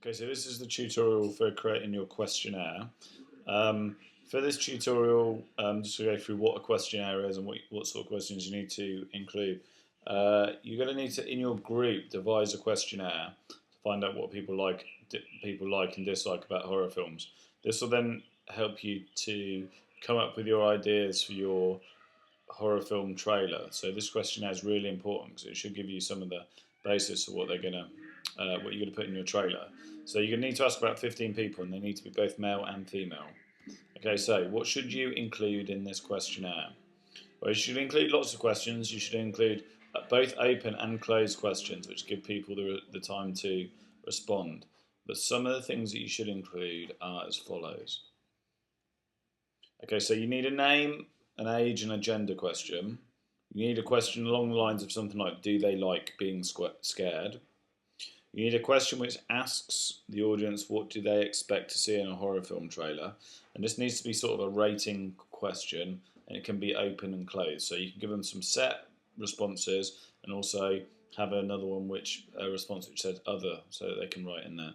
Okay, so this is the tutorial for creating your questionnaire. For this tutorial, just to go through what a questionnaire is and what sort of questions you need to include, you're going to need to, in your group, devise a questionnaire to find out what people like and dislike about horror films. This will then help you to come up with your ideas for your horror film trailer. So this questionnaire is really important because it should give you some of the basis of what you're going to put in your trailer. So you're going to need to ask about 15 people, and they need to be both male and female. Okay, so what should you include in this questionnaire? Well, you should include lots of questions. You should include both open and closed questions, which give people the time to respond. But some of the things that you should include are as follows. Okay, so you need a name, an age, and a gender question. You need a question along the lines of something like, do they like being scared? You need a question which asks the audience what do they expect to see in a horror film trailer. And this needs to be sort of a rating question, and it can be open and closed. So you can give them some set responses and also have another one a response which says other, so that they can write in there.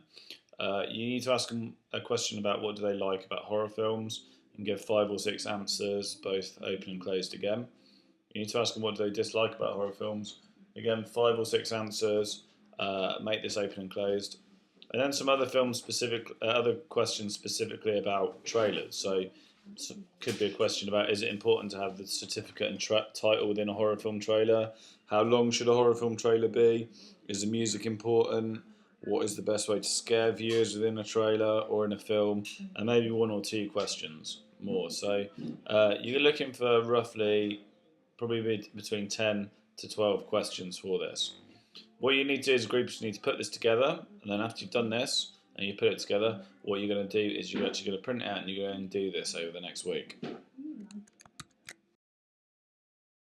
You need to ask them a question about what do they like about horror films and give 5 or 6 answers, both open and closed again. You need to ask them what do they dislike about horror films. Again, 5 or 6 answers. Make this open and closed, and then some other other questions specifically about trailers. So could be a question about, is it important to have the certificate and title within a horror film trailer? How long should a horror film trailer be? Is the music important? What is the best way to scare viewers within a trailer or in a film? And maybe 1 or 2 questions more. So you're looking for roughly probably between 10 to 12 questions for this. What you need to do as a group is you need to put this together, and then after you've done this and you put it together, what you're going to do is you're actually going to print it out and you're going to do this over the next week.